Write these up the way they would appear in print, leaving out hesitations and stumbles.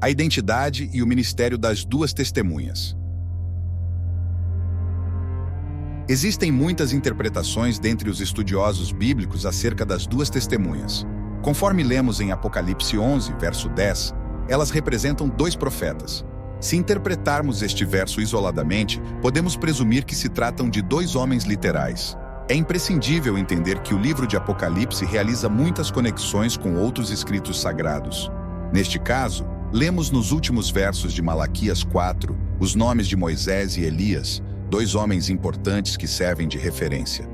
A identidade e o ministério das duas testemunhas. Existem muitas interpretações dentre os estudiosos bíblicos acerca das duas testemunhas. Conforme lemos em Apocalipse 11, verso 10, elas representam dois profetas. Se interpretarmos este verso isoladamente, podemos presumir que se tratam de dois homens literais. É imprescindível entender que o livro de Apocalipse realiza muitas conexões com outros escritos sagrados. Neste caso, lemos nos últimos versos de Malaquias 4 os nomes de Moisés e Elias, dois homens importantes que servem de referência.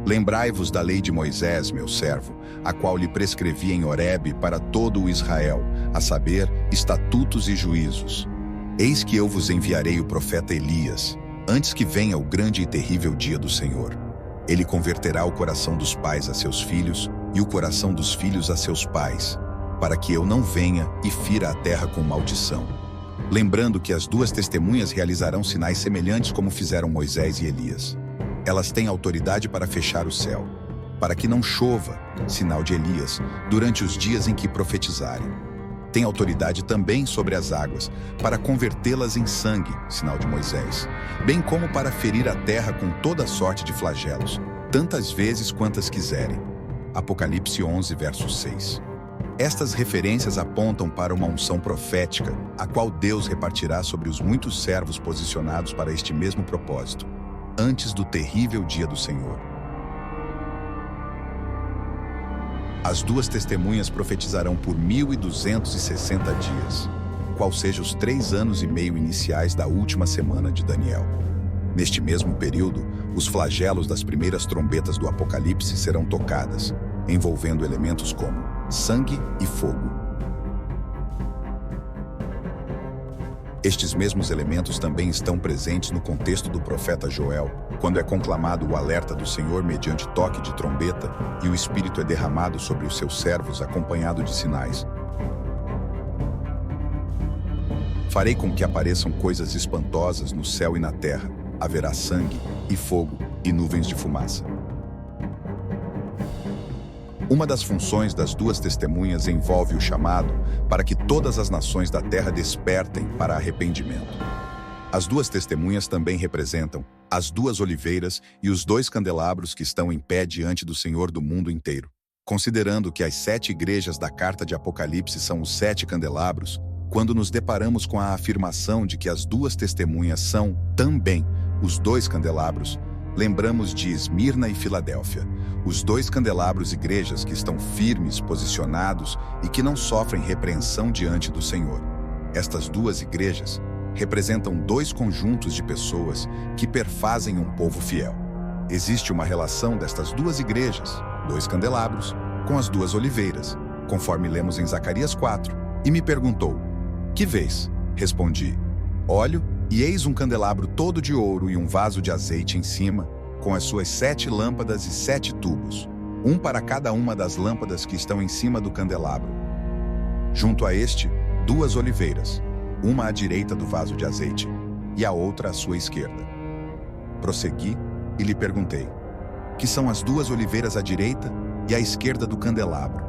Lembrai-vos da lei de Moisés, meu servo, a qual lhe prescrevi em Horebe para todo o Israel, a saber, estatutos e juízos. Eis que eu vos enviarei o profeta Elias, antes que venha o grande e terrível dia do Senhor. Ele converterá o coração dos pais a seus filhos e o coração dos filhos a seus pais, para que eu não venha e fira a terra com maldição. Lembrando que as duas testemunhas realizarão sinais semelhantes como fizeram Moisés e Elias. Elas têm autoridade para fechar o céu, para que não chova, sinal de Elias, durante os dias em que profetizarem. Tem autoridade também sobre as águas, para convertê-las em sangue, sinal de Moisés, bem como para ferir a terra com toda sorte de flagelos, tantas vezes quantas quiserem. Apocalipse 11, verso 6. Estas referências apontam para uma unção profética, a qual Deus repartirá sobre os muitos servos posicionados para este mesmo propósito, antes do terrível dia do Senhor. As duas testemunhas profetizarão por 1260 dias, qual seja os 3 anos e meio iniciais da última semana de Daniel. Neste mesmo período, os flagelos das primeiras trombetas do Apocalipse serão tocadas, envolvendo elementos como sangue e fogo. Estes mesmos elementos também estão presentes no contexto do profeta Joel, quando é conclamado o alerta do Senhor mediante toque de trombeta e o Espírito é derramado sobre os seus servos acompanhado de sinais. Farei com que apareçam coisas espantosas no céu e na terra. Haverá sangue e fogo e nuvens de fumaça. Uma das funções das duas testemunhas envolve o chamado para que todas as nações da terra despertem para arrependimento. As duas testemunhas também representam as duas oliveiras e os 2 candelabros que estão em pé diante do Senhor do mundo inteiro. Considerando que as 7 igrejas da carta de Apocalipse são os 7 candelabros, quando nos deparamos com a afirmação de que as duas testemunhas são, também, os 2 candelabros, lembramos de Esmirna e Filadélfia, os 2 candelabros igrejas que estão firmes, posicionados e que não sofrem repreensão diante do Senhor. Estas duas igrejas representam 2 conjuntos de pessoas que perfazem um povo fiel. Existe uma relação destas duas igrejas, 2 candelabros, com as 2 oliveiras, conforme lemos em Zacarias 4, e me perguntou: que vês? Respondi: olho, e eis um candelabro todo de ouro e um vaso de azeite em cima, com as suas 7 lâmpadas e 7 tubos, um para cada uma das lâmpadas que estão em cima do candelabro. Junto a este, 2 oliveiras, uma à direita do vaso de azeite, e a outra à sua esquerda. Prossegui e lhe perguntei: que são as 2 oliveiras à direita e à esquerda do candelabro?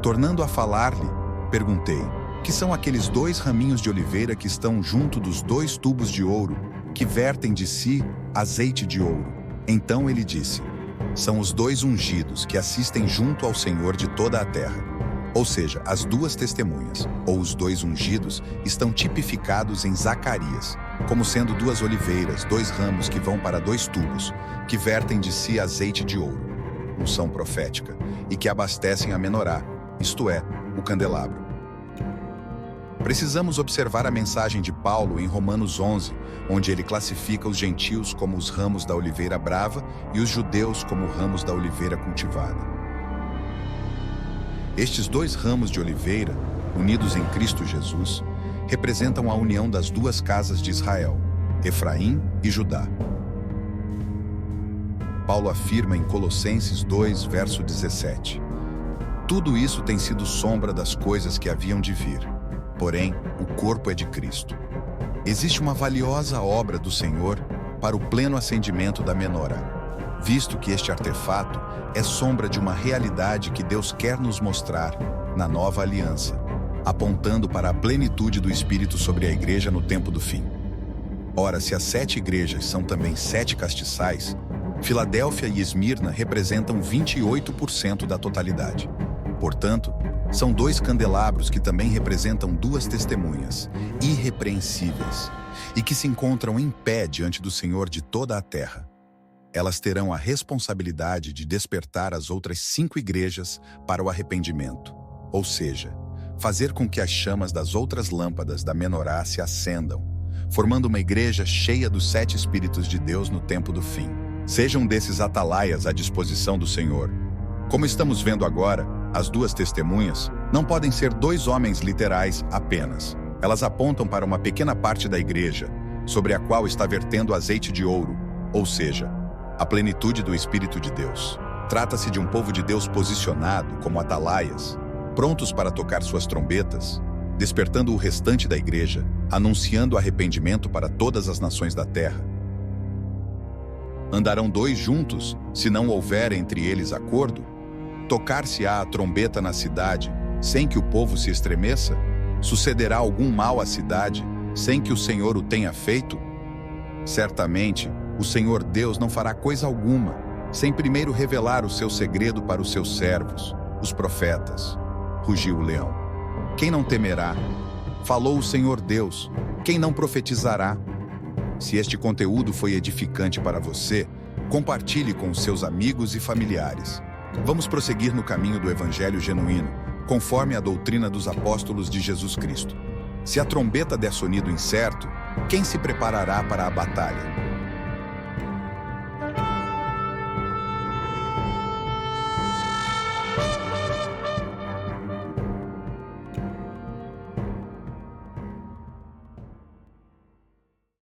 Tornando a falar-lhe, perguntei: que são aqueles 2 raminhos de oliveira que estão junto dos 2 tubos de ouro, que vertem de si azeite de ouro? Então ele disse: são os 2 ungidos que assistem junto ao Senhor de toda a terra. Ou seja, as 2 testemunhas, ou os 2 ungidos, estão tipificados em Zacarias, como sendo 2 oliveiras, 2 ramos que vão para 2 tubos, que vertem de si azeite de ouro, unção profética, e que abastecem a menorá, isto é, o candelabro. Precisamos observar a mensagem de Paulo em Romanos 11, onde ele classifica os gentios como os ramos da oliveira brava e os judeus como ramos da oliveira cultivada. Estes 2 ramos de oliveira, unidos em Cristo Jesus, representam a união das 2 casas de Israel, Efraim e Judá. Paulo afirma em Colossenses 2, verso 17: tudo isso tem sido sombra das coisas que haviam de vir. Porém, o corpo é de Cristo. Existe uma valiosa obra do Senhor para o pleno acendimento da menorá, visto que este artefato é sombra de uma realidade que Deus quer nos mostrar na nova aliança, apontando para a plenitude do Espírito sobre a igreja no tempo do fim. Ora, se as 7 igrejas são também 7 castiçais, Filadélfia e Esmirna representam 28% da totalidade. Portanto, são 2 candelabros que também representam 2 testemunhas, irrepreensíveis, e que se encontram em pé diante do Senhor de toda a terra. Elas terão a responsabilidade de despertar as outras 5 igrejas para o arrependimento, ou seja, fazer com que as chamas das outras lâmpadas da menorá se acendam, formando uma igreja cheia dos 7 Espíritos de Deus no tempo do fim. Sejam desses atalaias à disposição do Senhor. Como estamos vendo agora, as 2 testemunhas não podem ser 2 homens literais apenas. Elas apontam para uma pequena parte da igreja, sobre a qual está vertendo azeite de ouro, ou seja, a plenitude do Espírito de Deus. Trata-se de um povo de Deus posicionado como atalaias, prontos para tocar suas trombetas, despertando o restante da igreja, anunciando arrependimento para todas as nações da terra. Andarão 2 juntos, se não houver entre eles acordo? Tocar-se-á a trombeta na cidade, sem que o povo se estremeça? Sucederá algum mal à cidade, sem que o Senhor o tenha feito? Certamente, o Senhor Deus não fará coisa alguma, sem primeiro revelar o seu segredo para os seus servos, os profetas. Rugiu o leão. Quem não temerá? Falou o Senhor Deus. Quem não profetizará? Se este conteúdo foi edificante para você, compartilhe com os seus amigos e familiares. Vamos prosseguir no caminho do Evangelho genuíno, conforme a doutrina dos apóstolos de Jesus Cristo. Se a trombeta der sonido incerto, quem se preparará para a batalha?